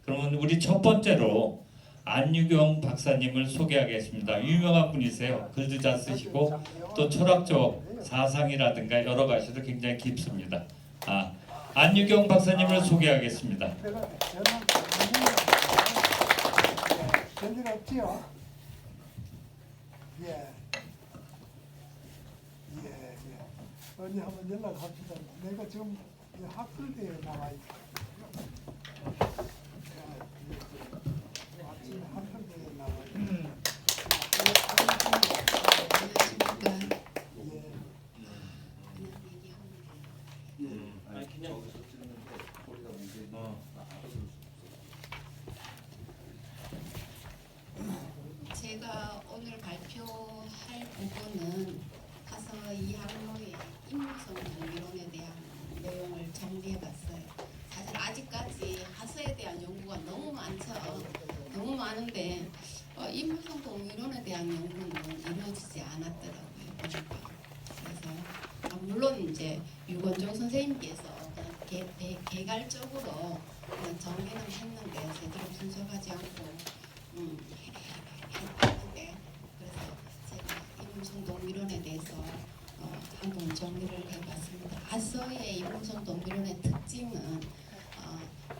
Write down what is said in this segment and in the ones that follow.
그러면 우리 첫 번째로 안유경 박사님을 소개하겠습니다. 유명한 분이세요. 글도 잘 쓰시고 또 철학적 사상이라든가 여러 가지도 굉장히 깊습니다. 안유경 박사님을 소개하겠습니다. 별일 없지요? 예. 언니 한번 연락합시다. 내가 지금 학술대에 나와 있다. 아침에 학술대에 나와 있다. 제가 오늘 발표할 부분은 가서 이 학로의 인물성 이론에 대한 내용을 정리해봤어요. 사실 아직까지 하서에 대한 연구가 너무 많죠. 너무 많은데 인물성 동이론에 대한 연구는 이루어지지 않았더라고요. 그래서 물론 이제 유건종 선생님께서 개괄적으로 정리는 했는데 제대로 분석하지 않고 했는데, 그래서 제가 인물성 동이론에 대해서 한번 정리를 해봤습니다. 하서의 인물성 동이론의 특징은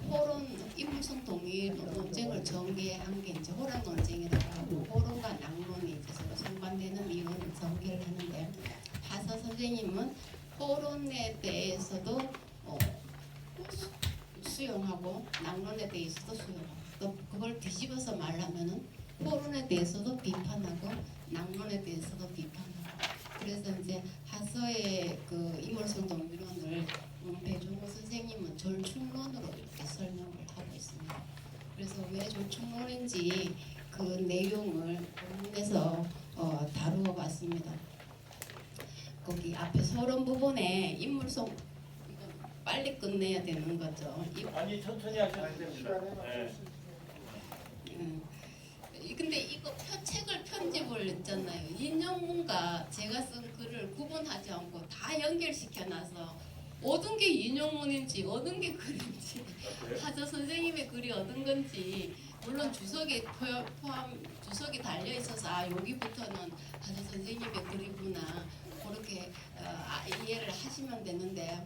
호론 인물성 동이론 논쟁을 전개한 게 이제 호랑 논쟁이라고 하고, 호론과 낭론이 이제 서로 상반되는 이론을 전개를 하는데, 하서 선생님은 호론에 대해서도 수용하고 낭론에 대해서도 수용하고, 또 그걸 뒤집어서 말하면은 호론에 대해서도 비판하고 낭론에 대해서도 비판하고. 그래서 이제 하서의 그 인물성 동이론을 배종호 선생님은 절충론으로 이렇게 설명을 하고 있습니다. 그래서 왜 절충론인지 그 내용을 본문에서 다루어 봤습니다. 거기 앞에 서론 부분에 인물성, 이거 빨리 끝내야 되는 거죠. 아니 천천히 하셔도 됩니다. 네. 근데 이거 책을 편집을 했잖아요. 인용문과 제가 쓴 글을 구분하지 않고 다 연결시켜놔서 어떤 게 인용문인지 어떤 게 글인지, 하저 선생님의 글이 어떤 건지, 물론 주석이 포함 주석이 달려 있어서 여기부터는 하저 선생님의 글이구나, 그렇게 이해를 하시면 되는데,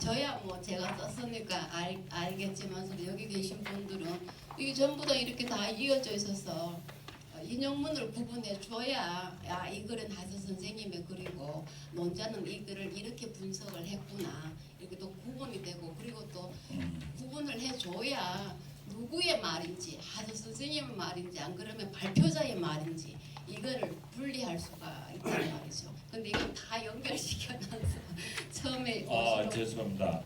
저야 뭐 제가 썼으니까 알겠지만 여기 계신 분들은 이게 전부 다 이렇게 다 이어져 있어서 인용문을 구분해 줘야 이 글은 하서 선생님의 글이고 논자는 이 글을 이렇게 분석을 했구나, 이렇게 또 구분이 되고, 그리고 또 구분을 해 줘야 누구의 말인지, 하서 선생님의 말인지, 안 그러면 발표자의 말인지 이거를 분리할 수가 있단 말이죠. 근데 이건 다 연결시켜놔서 처음에 죄송합니다.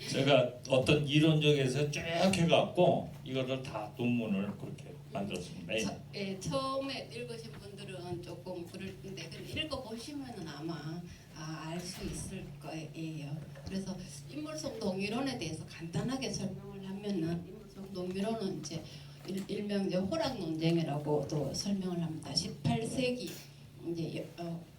제가 어떤 이론적에서 쭉 해갖고 이거를 다 논문을 그렇게 만들었습니다. 처음에 읽으신 분들은 조금 그럴 텐데 읽어보시면은 아마 알 수 있을 거예요. 그래서 인물성 동이론에 대해서 간단하게 설명을 하면은, 인물성 동이론은 이제 일명 호락 논쟁이라고도 설명을 합니다. 18세기 이제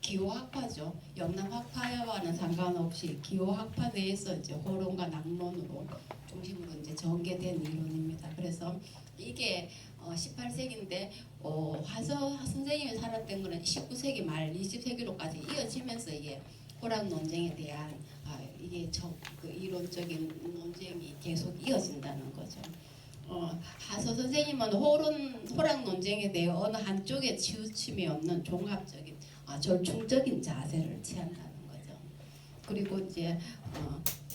기호학파죠. 영남학파와는 상관없이 기호학파 내에서 이제 호론과 낭론으로 중심으로 이제 전개된 이론입니다. 그래서 이게 18세기인데 하서 선생님이 살았던 거는 19세기 말 20세기로까지 이어지면서 이게 호락 논쟁에 대한 이게 그 이론적인 논쟁이 계속 이어진다는 거죠. 하서 선생님은 호락 논쟁에 대해 어느 한쪽에 치우침이 없는 종합적인 절충적인 자세를 취한다는 거죠. 그리고 이제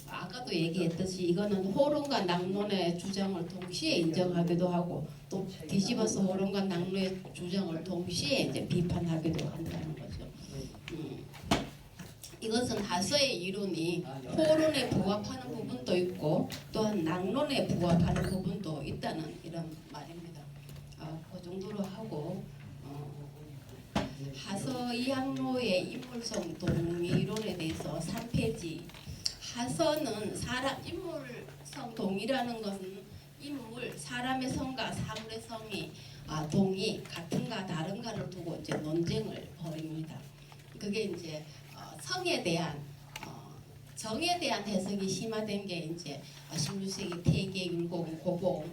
아까도 얘기했듯이 이거는 호론과 낭론의 주장을 동시에 인정하기도 하고, 또 뒤집어서 호론과 낭론의 주장을 동시에 이제 비판하기도 한다는 거죠. 이것은 하서의 이론이 호론에 부합하는 부분도 있고 또한 낭론에 부합하는 부분도 있다는 이런 말입니다. 그 정도로 하고, 하서 이학로의 인물성 동이론에 대해서 3페이지. 하서는 인물성 동이라는 것은 인물, 사람의 성과 사물의 성이 동이 같은가 다른가를 두고 이제 논쟁을 벌입니다. 그게 이제 성에 대한 정에 대한 해석이 심화된 게 이제 16세기 태계, 율곡, 고봉,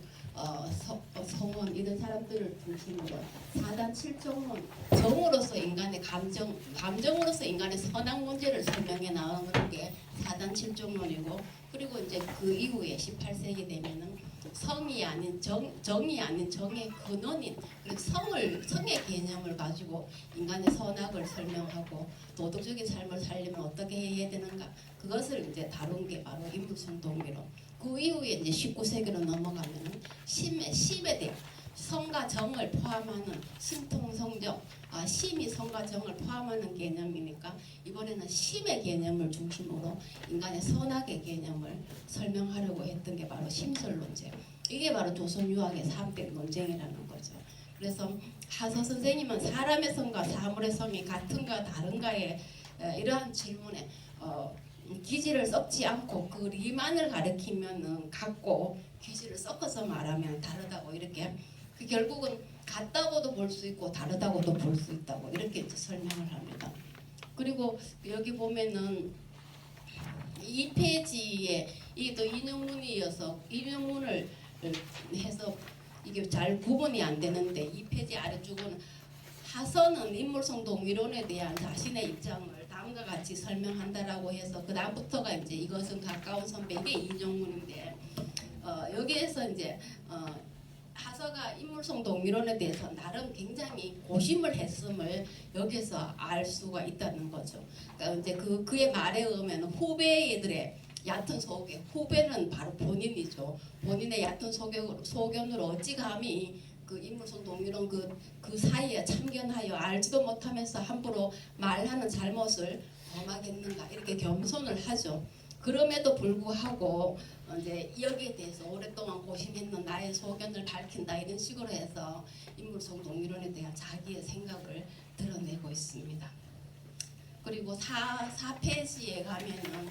성원 이런 사람들을 중심으로 4단 7종론 정으로서 인간의 감정으로서 인간의 선악 문제를 설명해 나오는 게 4단 7종론이고, 그리고 이제 그 이후에 18세기 되면은 성이 아닌 정이 아닌 정의 근원인 그리고 성의 개념을 가지고 인간의 선악을 설명하고 도덕적인 삶을 살려면 어떻게 해야 되는가, 그것을 이제 다룬 게 바로 인물성 동미론. 그 이후에 이제 19세기로 넘어가면은 심에 대한 성과 정을 포함하는 신통성정, 심이 성과 정을 포함하는 개념이니까 이번에는 심의 개념을 중심으로 인간의 선악의 개념을 설명하려고 했던 게 바로 심설논쟁. 이게 바로 조선유학의 3대 논쟁이라는 거죠. 그래서 하서 선생님은 사람의 성과 사물의 성이 같은가 다른가에 이러한 질문에 기지를 섞지 않고 그 리만을 가리키면은 같고 기지를 섞어서 말하면 다르다고, 이렇게 결국은 같다고도 볼 수 있고 다르다고도 볼 수 있다고 이렇게 이제 설명을 합니다. 그리고 여기 보면은 이 페이지에 이게 또 인용문이어서 인용문을 해서 이게 잘 구분이 안 되는데, 이 페이지 아래쪽은 하서는 인물성 동위론에 대한 자신의 입장을 다음과 같이 설명한다라고 해서 그 다음부터가 이제 이것은 가까운 선배, 이게 인용문인데 여기에서 이제 하서가 인물성 동위론에 대해서 나름 굉장히 고심을 했음을 여기서 알 수가 있다는 거죠. 그러니까 이제 그의 말에 의하면 후배들의 얕은 소견, 후배는 바로 본인이죠. 본인의 얕은 소견으로 어찌 감히 그 인물성 동위론 그 사이에 참견하여 알지도 못하면서 함부로 말하는 잘못을 범하겠는가, 이렇게 겸손을 하죠. 그럼에도 불구하고 이제 여기에 대해서 오랫동안 고심했는 나의 소견을 밝힌다, 이런 식으로 해서 인물성 동위론에 대한 자기의 생각을 드러내고 있습니다. 그리고 4페이지에 가면은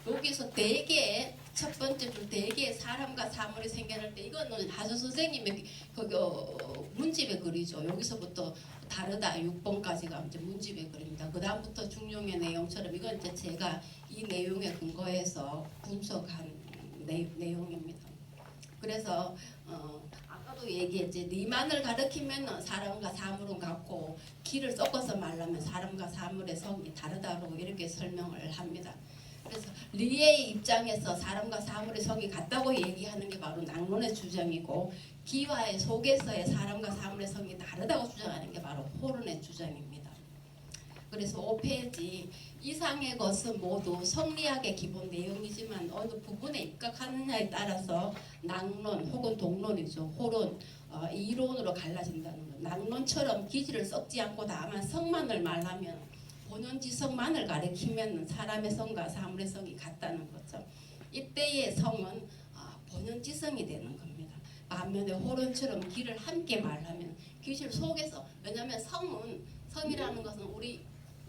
여기서 대개 첫 번째 줄 대개 사람과 사물이 생겨날 때, 이거는 하서 선생님의 문집의 글이죠. 여기서부터 다르다 6번까지가 이제 문집의 글입니다. 그 다음부터 중용의 내용처럼 이건 이제 제가 이 내용에 근거해서 분석한 내용입니다. 그래서 아까도 얘기했지, 리만을 가리키면 사람과 사물은 같고 기를 섞어서 말하면 사람과 사물의 성이 다르다고 이렇게 설명을 합니다. 그래서 리의 입장에서 사람과 사물의 성이 같다고 얘기하는 게 바로 낭론의 주장이고, 기와의 속에서의 사람과 사물의 성이 다르다고 주장하는 게 바로 호론의 주장입니다. 그래서 5페이지 이상의 것은 모두 성리학의 기본 내용이지만 어느 부분에 입각하느냐에 따라서 낭론 혹은 동론이죠. 호론, 이론으로 갈라진다는 것. 낭론처럼 기질을 썩지 않고 다만 성만을 말하면 본연지성만을 가리키면 사람의 성과 사물의 성이 같다는 거죠. 이때의 성은 본연지성이 되는 겁니다. 반면에 호론처럼 기를 함께 말하면 기질 속에서, 왜냐하면 성이라는 것은 우리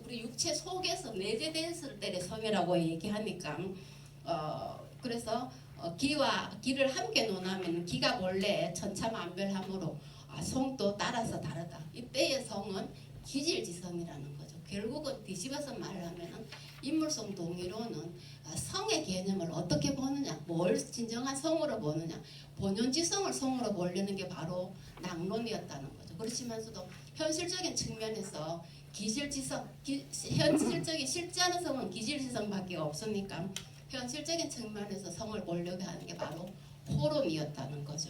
육체 속에서 내재됐을 때의 성이라고 얘기하니까 그래서 기와 기를 함께 논하면 기가 원래 천차만별하므로 성도 따라서 다르다. 이때의 성은 기질지성이라는 거죠. 결국은 뒤집어서 말하면 인물성 동위론은 성의 개념을 어떻게 보느냐, 뭘 진정한 성으로 보느냐, 본연지성을 성으로 보려는 게 바로 낭론이었다는 거죠. 그렇지만서도 현실적인 측면에서 기질지성, 현실적인 실제하는 성은 기질지성밖에 없으니까 현실적인 측면에서 성을 보려고 하는 게 바로 호론이었다는 거죠.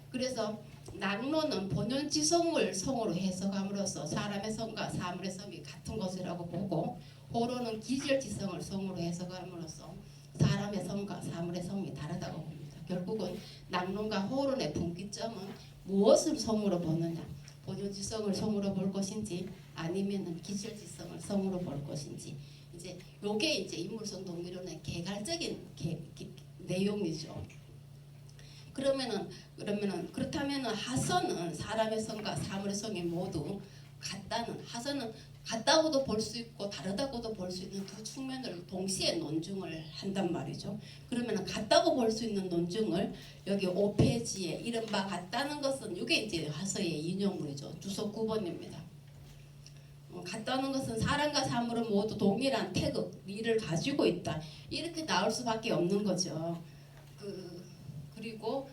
그래서 낭론은 본연지성을 성으로 해석함으로써 사람의 성과 사물의 성이 같은 것이라고 보고, 호론은 기질지성을 성으로 해석함으로써 사람의 성과 사물의 성이 다르다고 봅니다. 결국은 낭론과 호론의 분기점은 무엇을 성으로 보느냐, 본연지성을 성으로 볼 것인지 아니면은 기질지성을 성으로 볼 것인지, 이제 요게 이제 인물성 동위론의 개괄적인 내용이죠. 그렇다면은 하서는 사람의 성과 사물의 성이 모두 같다는, 하서는 같다고도 볼 수 있고 다르다고도 볼 수 있는 두 측면을 동시에 논증을 한단 말이죠. 그러면은 같다고 볼 수 있는 논증을 여기 5페이지에 이른바 같다는 것은 이게 이제 하서의 인용물이죠. 주소 9번입니다. 같다는 것은 사람과 사물은 모두 동일한 태극, 미를 가지고 있다. 이렇게 나올 수밖에 없는 거죠. 그리고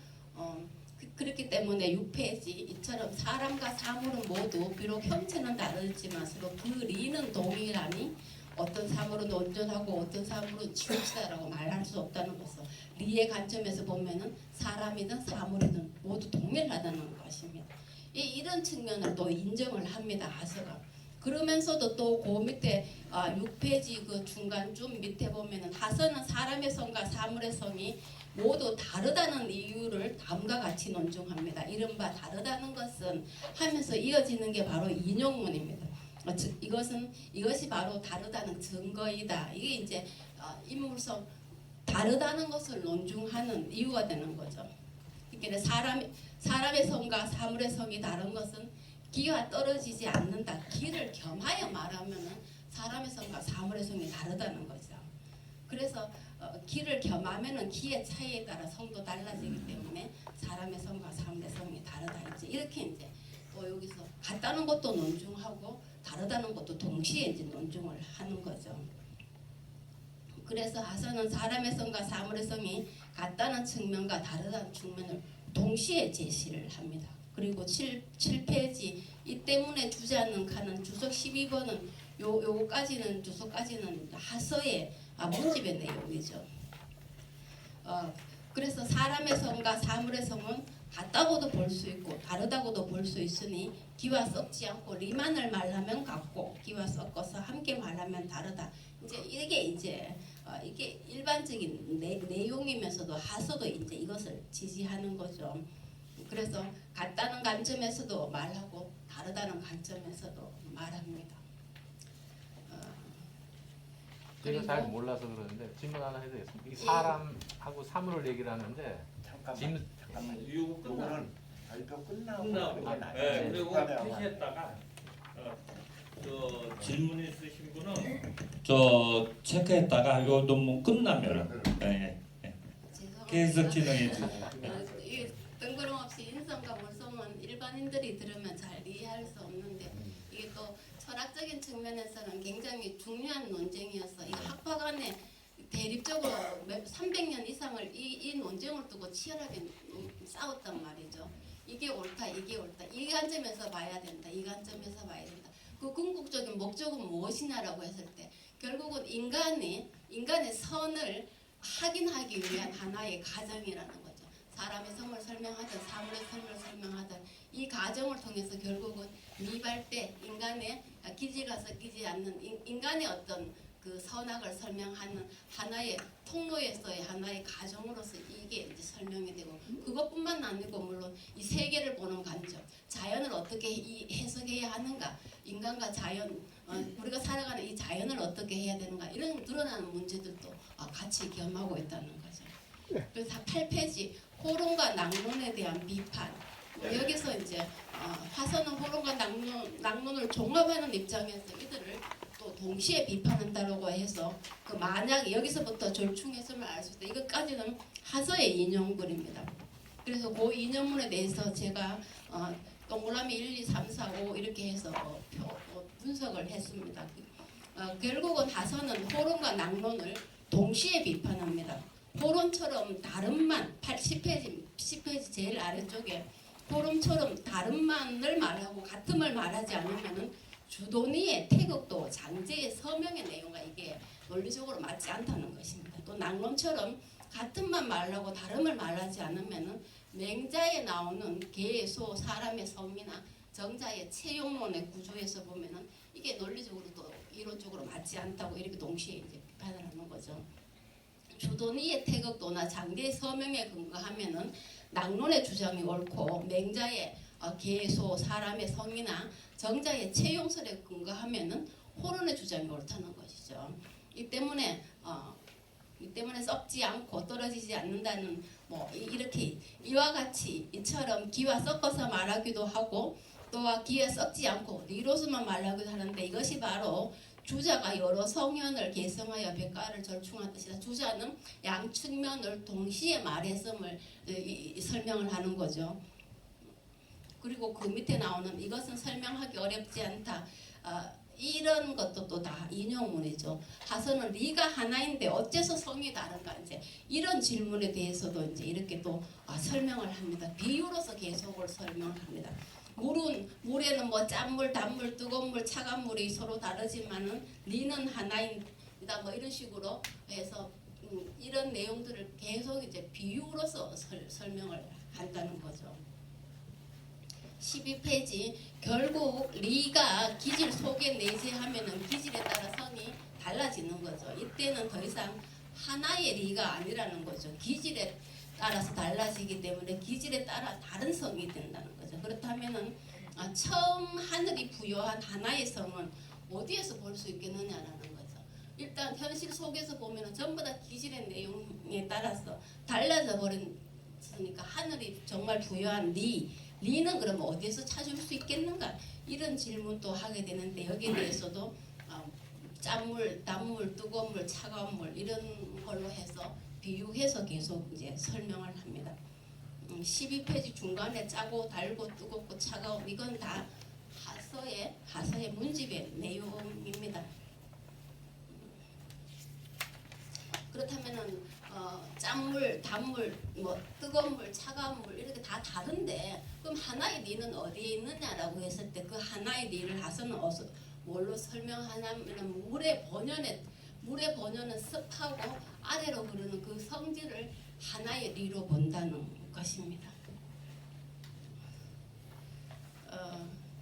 그렇기 때문에 6페이지 이처럼 사람과 사물은 모두 비록 형체는 다르지만 서로 그 리는 동일하니 어떤 사물은 온전하고 어떤 사물은 치우치다라고 말할 수 없다는 것을 리의 관점에서 보면은 사람이든 사물이든 모두 동일하다는 것입니다. 이런 측면을 또 인정을 합니다. 하서가. 그러면서도 또 그 밑에 6페이지 그 중간쯤 밑에 보면은 하서는 사람의 성과 사물의 성이 모두 다르다는 이유를 다음과 같이 논증합니다. 이른바 다르다는 것은 하면서 이어지는 게 바로 인용문입니다. 이것이 바로 다르다는 증거이다. 이게 이제 인물성 다르다는 것을 논증하는 이유가 되는 거죠. 그러니까 사람의 성과 사물의 성이 다른 것은 기와 떨어지지 않는다. 기를 겸하여 말하면은 사람의 성과 사물의 성이 다르다는 거죠. 그래서 기를 겸하면은 기의 차이에 따라 성도 달라지기 때문에 사람의 성과 사물의 성이 다르다. 이렇게 이제 또 여기서 같다는 것도 논증하고 다르다는 것도 동시에 이제 논증을 하는 거죠. 그래서 하서는 사람의 성과 사물의 성이 같다는 측면과 다르다는 측면을 동시에 제시를 합니다. 그리고 7페이지 이 때문에 주지 않는 칸은 주석 12번은 요거까지는 주석까지는 하서의 문집의 내용이죠. 그래서 사람의 성과 사물의 성은 같다고도 볼 수 있고 다르다고도 볼 수 있으니 기와 섞지 않고 리만을 말하면 같고 기와 섞어서 함께 말하면 다르다. 이제 이게 일반적인 내용이면서도 하서도 이제 이것을 지지하는 거죠. 그래서 같다는 관점에서도 말하고 다르다는 관점에서도 말합니다. 제가 잘 몰라서 그러는데 질문 하나 해도 되겠습니까? 이 사람하고 사물을 얘기를 하는데 잠깐만. 요거는 발표 끝나고 네, 그리고 표시했다가 저 질문 있으신 분은 저 체크했다가 요 논문 끝나면은 계속 진행해 주세요. 뜬구름없이 인성과 물성은 일반인들이 들으면 잘 이해할 수 없는데 이게 또 철학적인 측면에서는 굉장히 중요한 논쟁이어서 이 학파 간에 대립적으로 300년 이상을 이 논쟁을 두고 치열하게 싸웠단 말이죠. 이게 옳다, 이게 옳다. 이 관점에서 봐야 된다. 이 관점에서 봐야 된다. 그 궁극적인 목적은 무엇이냐라고 했을 때 결국은 인간의 선을 확인하기 위한 하나의 과정이라는 거죠. 사람의 성을 설명하든 사물의 성을 설명하든 이 과정을 통해서 결국은 미발대 인간의 기지가 섞이지 않는 인간의 어떤 그 선악을 설명하는 하나의 통로에서의 하나의 과정으로서 이게 이제 설명이 되고 그것뿐만 아니고 물론 이 세계를 보는 관점, 자연을 어떻게 해석해야 하는가, 인간과 자연, 우리가 살아가는 이 자연을 어떻게 해야 되는가 이런 드러나는 문제들도 같이 겸하고 있다는 거죠. 그래서 8페이지 호론과 낭론에 대한 비판. 여기서 이제 화서는 호론과 낭론을 종합하는 입장에서 이들을 또 동시에 비판한다고 해서 그 만약에 여기서부터 절충했음을 알 수 있다. 이것까지는 하서의 인용글입니다. 그래서 그 인용문에 대해서 제가 동그라미 1, 2, 3, 4, 5 이렇게 해서 분석을 했습니다. 결국은 하서는 호론과 낭론을 동시에 비판합니다. 호론처럼 다른만 10페이지 제일 아래쪽에 호론처럼 다른만을 말하고 같음을 말하지 않으면은 주도니의 태극도 장제의 서명의 내용과 이게 논리적으로 맞지 않다는 것입니다. 또 낭론처럼 같은만 말하고 다름을 말하지 않으면은 맹자에 나오는 개, 소, 사람의 성이나 정자의 채용론의 구조에서 보면은 이게 논리적으로 또 이론적으로 맞지 않다고 이렇게 동시에 이제 비판을 하는 거죠. 주도니의 태극도나 장제의 서명에 근거하면은 낭론의 주장이 옳고 맹자의 개소 사람의 성이나 정자의 채용설에 근거하면은 호론의 주장이 옳다는 것이죠. 이 때문에 썩지 않고 떨어지지 않는다는 이렇게 이와 같이 이처럼 기와 섞어서 말하기도 하고 또한 기와 썩지 않고 리로서만 말하기도 하는데 이것이 바로 주자가 여러 성현을 개성하여 백가를 절충한 뜻이다. 주자는 양측면을 동시에 말했음을 설명을 하는 거죠. 그리고 그 밑에 나오는 이것은 설명하기 어렵지 않다. 이런 것도 또 다 인용문이죠. 하서는 리가 하나인데 어째서 성이 다른가 이제 이런 질문에 대해서도 이제 이렇게 또 설명을 합니다. 비유로서 계속을 설명합니다. 물에는 뭐 짠물, 단물, 뜨거운 물, 차가운 물이 서로 다르지만은 리는 하나이다 뭐 이런 식으로 해서 이런 내용들을 계속 이제 비유로서 설명을 한다는 거죠. 12페이지 결국 리가 기질 속에 내재하면은 기질에 따라 성이 달라지는 거죠. 이때는 더 이상 하나의 리가 아니라는 거죠. 기질에 따라서 달라지기 때문에 기질에 따라 다른 성이 된다는 거죠. 그렇다면은 처음 하늘이 부여한 하나의 성은 어디에서 볼 수 있겠느냐라는 거죠. 일단 현실 속에서 보면은 전부 다 기질의 내용에 따라서 달라져 버렸으니까 하늘이 정말 부여한 리는 그럼 어디에서 찾을 수 있겠는가 이런 질문도 하게 되는데 여기에 대해서도 짠물, 단물, 뜨거운 물, 차가운 물 이런 걸로 해서 비유해서 계속 이제 설명을 합니다. 12페이지 중간에 짜고 달고 뜨겁고 차가운 이건 다 하서의 문집의 내용입니다. 그렇다면은 짠물, 단물, 뭐 뜨거운 물, 차가운 물 이렇게 다 다른데 그럼 하나의 리는 어디에 있느냐라고 했을 때 그 하나의 리를 하서는 뭘로 설명하냐면 물의 번연은 습하고 아래로 흐르는 그 성질을 하나의 리로 본다는 것입니다.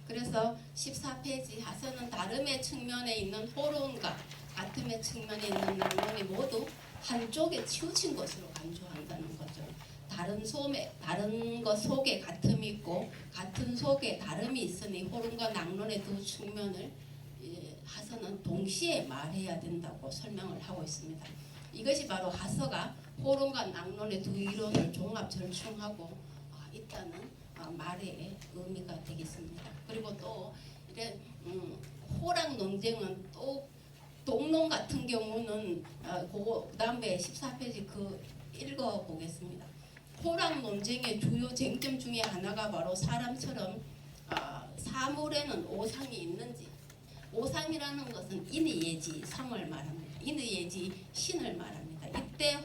그래서 14페이지 하서는 다름의 측면에 있는 호론과 같음의 측면에 있는 낙론이 모두 한쪽에 치우친 것으로 간주한다는 거죠. 다른 것 속에 같음이 있고 같은 속에 다름이 있으니 호론과 낙론의 두 측면을 하서는 동시에 말해야 된다고 설명을 하고 있습니다. 이것이 바로 하서가 호론과 낙론의 두 이론을 종합 절충하고 있다는 말의 의미가 되겠습니다. 그리고 또 이런 호랑 논쟁은 또 동론 같은 경우는 그 다음에 14페이지 읽어보겠습니다. 호랑 논쟁의 주요 쟁점 중에 하나가 바로 사람처럼 사물에는 오상이 있는지 오상이라는 것은 인의예지 성을 말합니다. 인의예지 신을 말합니다. 이때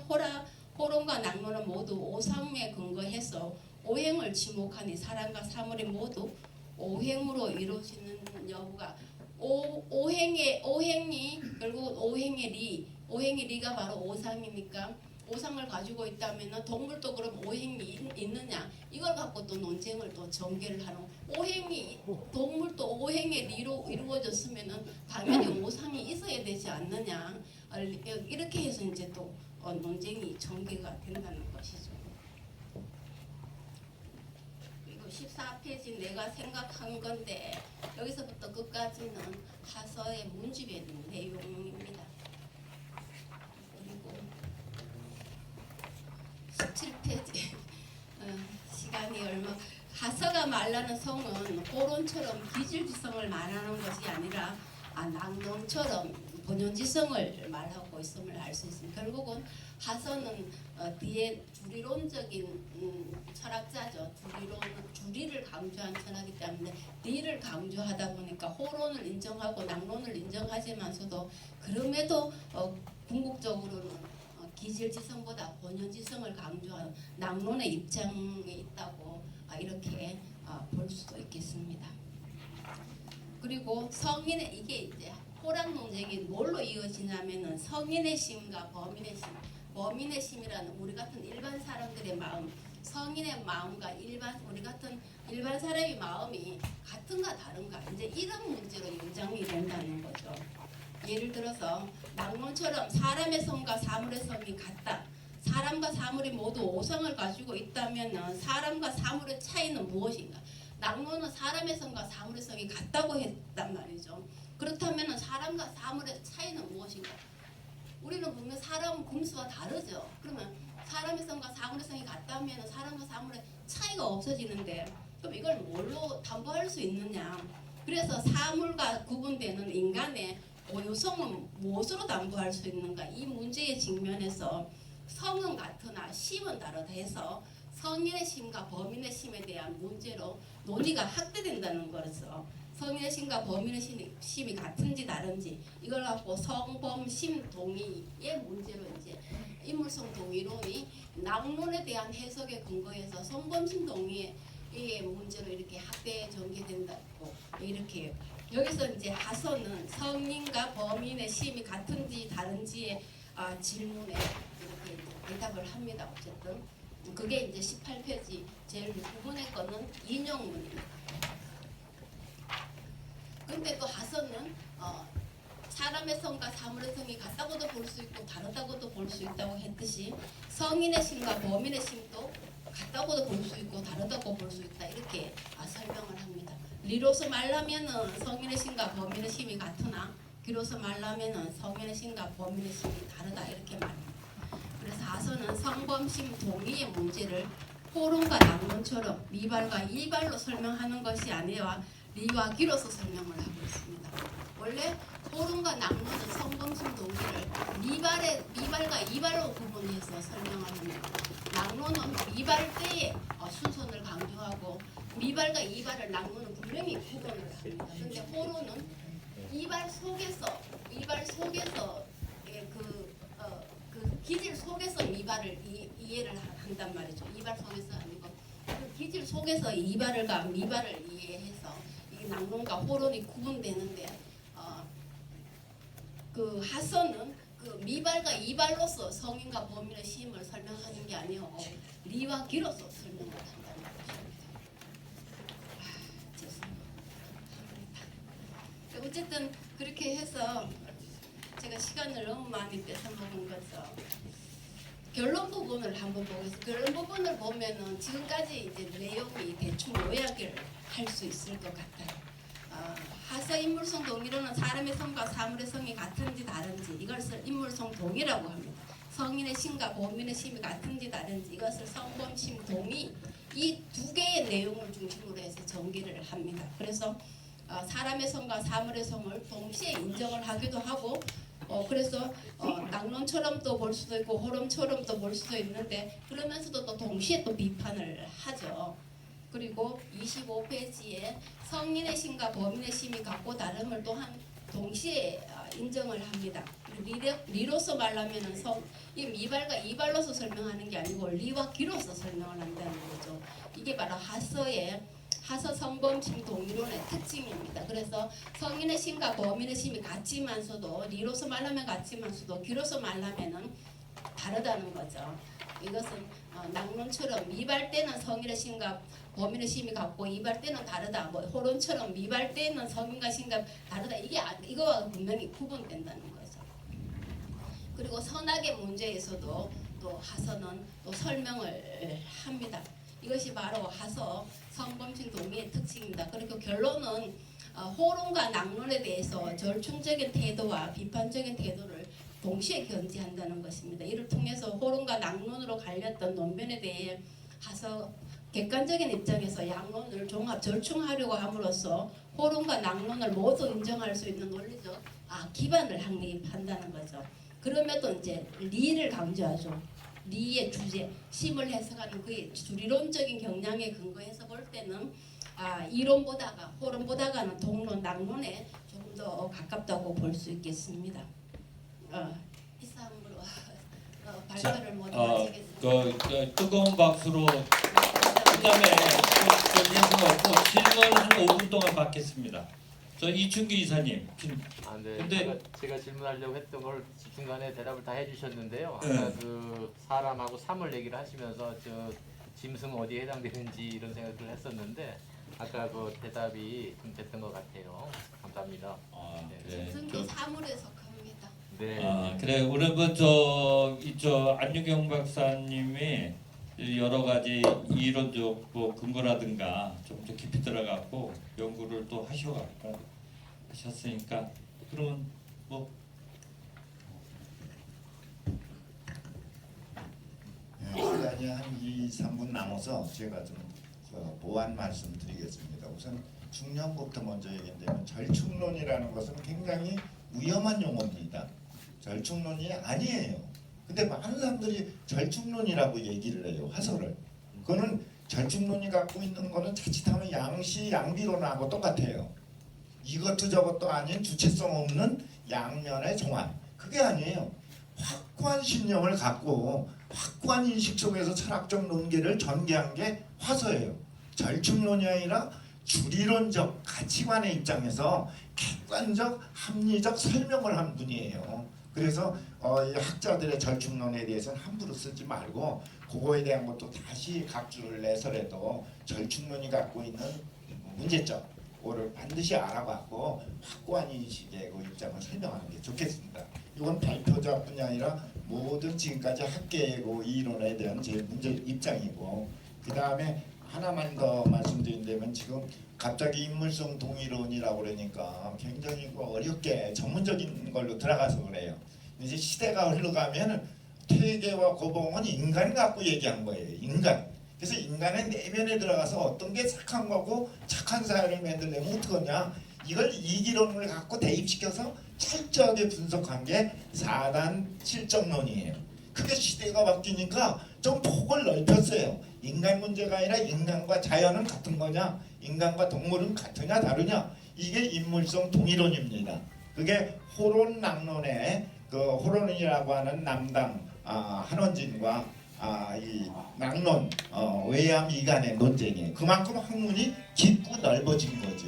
호론과 낙론은 모두 오상에 근거해서 오행을 지목하니 사람과 사물이 모두 오행으로 이루어지는 여부가 오행이 결국은 오행의 리가 바로 오상이니까 오상을 가지고 있다면 동물도 그럼 오행이 있느냐 이걸 갖고 또 논쟁을 또 전개를 하는 동물도 오행의 리로 이루어졌으면 당연히 오상이 있어야 되지 않느냐 이렇게 해서 이제 또 논쟁이 전개가 된다는 것이죠. 14페이지 내가 생각한 건데 여기서부터 끝까지는 하서의 문집의 내용입니다. 그리고 17페이지 시간이 얼마 하서가 말하는 성은 호론처럼 기질지성을 말하는 것이 아니라 낙론처럼 본연지성을 말하고 있음을 알 수 있습니다. 결국은 하서는 뒤에 주리론적인 철학자죠. 주리를 강조한 철학이기 때문에 리를 강조하다 보니까 호론을 인정하고 낙론을 인정하지만서도 그럼에도 궁극적으로는 기질지성보다 본연지성을 강조한 낙론의 입장에 있다고 이렇게 볼 수도 있겠습니다. 그리고 성인의 이게 이제 호랑 논쟁이 뭘로 이어지냐면은 성인의 심과 범인의 심, 범인의 심이라는 우리 같은 일반 사람들의 마음, 성인의 마음과 우리 같은 일반 사람의 마음이 같은가 다른가 이제 이런 문제로 연장이 된다는 거죠. 예를 들어서 낙론처럼 사람의 성과 사물의 성이 같다. 사람과 사물이 모두 오성을 가지고 있다면 사람과 사물의 차이는 무엇인가? 낙론은 사람의 성과 사물의 성이 같다고 했단 말이죠. 그렇다면 사람과 사물의 차이는 무엇인가? 우리는 보면 사람은 금수와 다르죠. 그러면 사람의 성과 사물의 성이 같다면 사람과 사물의 차이가 없어지는데 그럼 이걸 뭘로 담보할 수 있느냐? 그래서 사물과 구분되는 인간의 고유성은 무엇으로 담보할 수 있는가? 이 문제의 직면에서 성은 같으나 심은 다르다 해서 성인의 심과 범인의 심에 대한 문제로 논의가 확대된다는 거죠. 성인의 심과 범인의 심이 같은지 다른지 이걸 갖고 성범심 동의의 문제로 이제 인물성 동의론이 낙론에 대한 해석에 근거해서 성범심 동의의 문제로 이렇게 학대에 전개된다고 이렇게 해요. 여기서 이제 하선은 성인과 범인의 심이 같은지 다른지의 질문에 이렇게 이제 대답을 합니다. 어쨌든 그게 이제 18페이지 제일 부분의 거는 인용문입니다. 근데 또 하선은 사람의 성과 사물의 성이 같다고도 볼 수 있고 다르다고도 볼 수 있다고 했듯이 성인의 심과 범인의 심도 같다고도 볼 수 있고 다르다고 볼 수 있다 이렇게 설명을 합니다. 리로서 말하면은 성인의 심과 범인의 심이 같으나 귀로서 말하면은 성인의 심과 범인의 심이 다르다 이렇게 말합니다. 그래서 하선은 성범심 동의의 문제를 호론과 낙론처럼 미발과 일발로 설명하는 것이 아니라 리와 기로서 설명을 하고 있습니다. 원래 호론과 낙론은 성범심 동의를 미발과 이발로 구분해서 설명을 합니다. 낙론은 미발 때의 순선을 강조하고 미발과 이발을 낙론은 분명히 구분을 합니다. 근데 호론은 이발 속에서 그 기질 속에서 미발을 이해를 한단 말이죠. 이발 속에서 아니고 그 기질 속에서 이발과 미발을 이해해서 이 낙론과 호론이 구분되는데 그 하선은 그 미발과 이발로서 성인과 범인의 심을 설명하는 게 아니고 리와 기로서 설명을 한다는 것입니다. 죄송합니다. 어쨌든 그렇게 해서 제가 시간을 너무 많이 뺏어먹은 거죠. 결론 부분을 한번 보겠습니다. 결론 부분을 보면은 지금까지 이제 내용이 대충 요약을 할 수 있을 것 같아요. 하서 인물성 동의로는 사람의 성과 사물의 성이 같은지 다른지 이것을 인물성 동의라고 합니다. 성인의 심과 범인의 심이 같은지 다른지 이것을 성범심 동의 이 두 개의 내용을 중심으로 해서 전개를 합니다. 그래서 사람의 성과 사물의 성을 동시에 인정을 하기도 하고 그래서 낙론처럼 또 볼 수도 있고 호름처럼 또 볼 수도 있는데 그러면서도 또 동시에 또 비판을 하죠. 그리고 25페이지에 성인의 심과 범인의 심이 같고 다름을 또한 동시에 인정을 합니다. 리로서 말하면은 이 미발과 이발로서 설명하는 게 아니고 리와 기로서 설명을 한다는 거죠. 이게 바로 하서 성범심 동의론의 특징입니다. 그래서 성인의 심과 범인의 심이 같지만서도 리로서 말하면 같지만서도 기로서 말하면은 다르다는 거죠. 이것은 낙론처럼 미발 때는 성인의 심과 범인의 심이 같고 이발 때는 다르다. 뭐 호론처럼 미발 때는 성인과 심과 다르다. 이거와 분명히 구분된다는 거죠. 그리고 선악의 문제에서도 또 하서는 또 설명을 합니다. 이것이 바로 하서 성범심 동의의 특징입니다. 그리고 결론은 호론과 낙론에 대해서 절충적인 태도와 비판적인 태도를 동시에 견지한다는 것입니다. 이를 통해서 호론과 낙론으로 갈렸던 논변에 대해 하서 객관적인 입장에서 양론을 종합 절충하려고 함으로써 호론과 낙론을 모두 인정할 수 있는 논리적 기반을 확립한다는 거죠. 그럼에도 이제 리를 강조하죠. 리의 주제, 심을 해석하는 그의 주리론적인 경향에 근거해서 볼 때는 이론보다가 호론보다가는 동론, 낙론에 조금 더 가깝다고 볼 수 있겠습니다. 이상으로 발표를 모두 마치겠습니다. 뜨거운 박수로 그다음에 질문 한 5분 동안 받겠습니다. 저 이춘규 이사님. 네. 근데 제가 질문하려고 했던 걸 중간에 대답을 다 해주셨는데요. 아까 그 사람하고 사물 얘기를 하시면서 저 짐승 어디에 해당되는지 이런 생각을 했었는데 아까 그 대답이 좀 됐던 것 같아요. 감사합니다. 네. 짐승이 사물에 속합니다. 네. 그래 그러면 저 안유경 박사님이 여러 가지 이론적 뭐 근거라든가 좀 더 깊이 들어갔고 연구를 또 하셨으니까 그러면 뭐 시간이 한 2, 3분 남아서 제가 좀 보완 말씀드리겠습니다. 우선 중년부터 먼저 얘기한다면 절충론이라는 것은 굉장히 위험한 용어입니다. 절충론이 아니에요. 근데 많은 사람들이 절충론이라고 얘기를 해요. 화설을. 그거는 절충론이 갖고 있는 거는 자칫하면 양시 양비론하고 똑같아요. 이것도 저것도 아닌 주체성 없는 양면의 종합. 그게 아니에요. 확고한 신념을 갖고 확고한 인식 속에서 철학적 논계를 전개한 게 화서예요. 절충론이 아니라 주리론적 가치관의 입장에서 객관적 합리적 설명을 한 분이에요. 그래서 이 학자들의 절충론에 대해서는 함부로 쓰지 말고 그거에 대한 것도 다시 각주를 내서라도 절충론이 갖고 있는 문제점을 반드시 알아갖고 확고한 인식의 그 입장을 설명하는 게 좋겠습니다. 이건 발표자뿐이 아니라 모든 지금까지 학계의 그 이론에 대한 제 문제 입장이고, 그 다음에 하나만 더 말씀드린다면 지금 갑자기 인물성 동일론이라고 그러니까 굉장히 어렵게 전문적인 걸로 들어가서 그래요. 이제 시대가 흘러가면 퇴계와 고봉은 인간 갖고 얘기한 거예요. 인간. 그래서 인간의 내면에 들어가서 어떤 게 착한 거고 착한 사회를 만들려면 어떡하냐. 이걸 이기론을 갖고 대입시켜서 철저하게 분석한 게 4단 실정론이에요. 그게 시대가 바뀌니까 좀 폭을 넓혔어요. 인간 문제가 아니라 인간과 자연은 같은 거냐, 인간과 동물은 같으냐 다르냐, 이게 인물성 동일론입니다. 그게 호론낭론의 그 호론이라고 하는 남당 한원진과 이 낭론 외암 이간의 논쟁이에요. 그만큼 학문이 깊고 넓어진 거죠.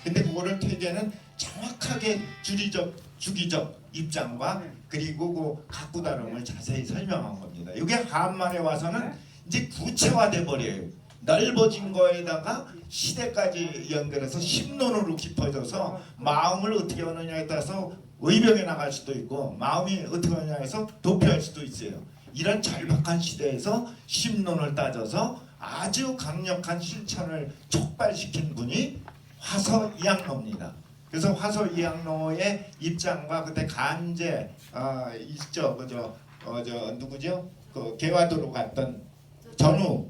근데 그거를 퇴계는 정확하게 주기적 입장과 그리고 그 갖고 다름을 자세히 설명한 겁니다. 이게 한말에 와서는 이제 구체화돼 버려요. 넓어진 거에다가 시대까지 연결해서 심론으로 깊어져서 마음을 어떻게 하느냐에 따라서 의병에 나갈 수도 있고 마음이 어떻게 하느냐에 따라서 도피할 수도 있어요. 이런 절박한 시대에서 심론을 따져서 아주 강력한 실천을 촉발시킨 분이 화서 이학로입니다. 그래서 화서 이학로의 입장과 그때 간제 있죠, 그죠? 누구죠? 그 개화도로 갔던 전우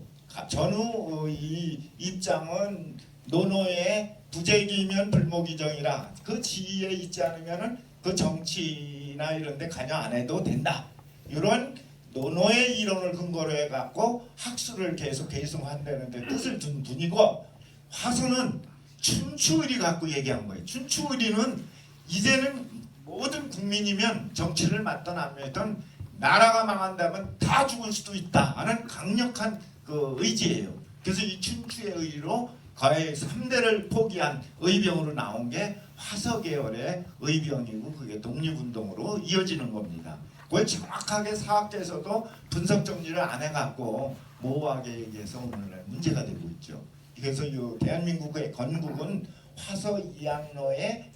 이 입장은 노노의 부재기면 불모기정이라 그 지위에 있지 않으면은 그 정치나 이런데 관여 안 해도 된다. 이런 노노의 이론을 근거로 해갖고 학술을 계속 계승한다는데 뜻을 둔 분이고, 화서는 춘추의리 갖고 얘기한 거예요. 춘추의리는 이제는 모든 국민이면 정치를 맡던 안 맡던 나라가 망한다면 다 죽을 수도 있다 하는 강력한 그 의지예요. 그래서 이 춘추의 의리로 거의 3대를 포기한 의병으로 나온 게 화서 계열의 의병이고 그게 독립운동으로 이어지는 겁니다. 그걸 정확하게 사학계에서도 분석 정리를 안 해갖고 모호하게 얘기해서 오늘날 문제가 되고 있죠. 그래서 이 대한민국의 건국은 화서 이학로의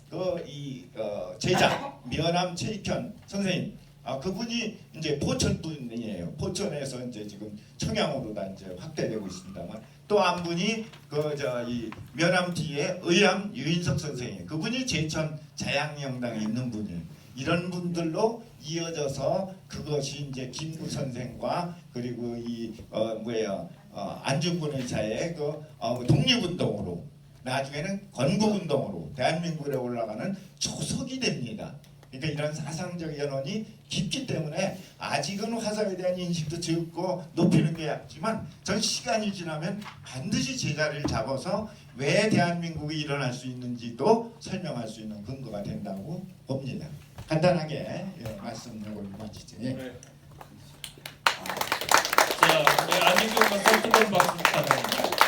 제자 면함 최익현 선생님, 그분이 이제 포천 분이에요. 포천에서 이제 지금 청양으로 다 이제 확대되고 있습니다만, 또 한 분이 이 면함 뒤에 의암 유인석 선생님, 그분이 제천 자양영당에 있는 분이에요. 이런 분들로 이어져서 그것이 이제 김구 선생과 그리고 안중근 의사의 독립운동으로 나중에는 건국운동으로 대한민국에 올라가는 초석이 됩니다. 그러니까 이런 사상적 연원이 깊기 때문에 아직은 화서에 대한 인식도 적고 높이는 게 약지만 전 시간이 지나면 반드시 제자리를 잡아서 왜 대한민국이 일어날 수 있는지도 설명할 수 있는 근거가 된다고 봅니다. 간단하게 말씀을 마치죠. 예. 네. 자, 안희경 박사 뜨거운 박수 부탁드립니다.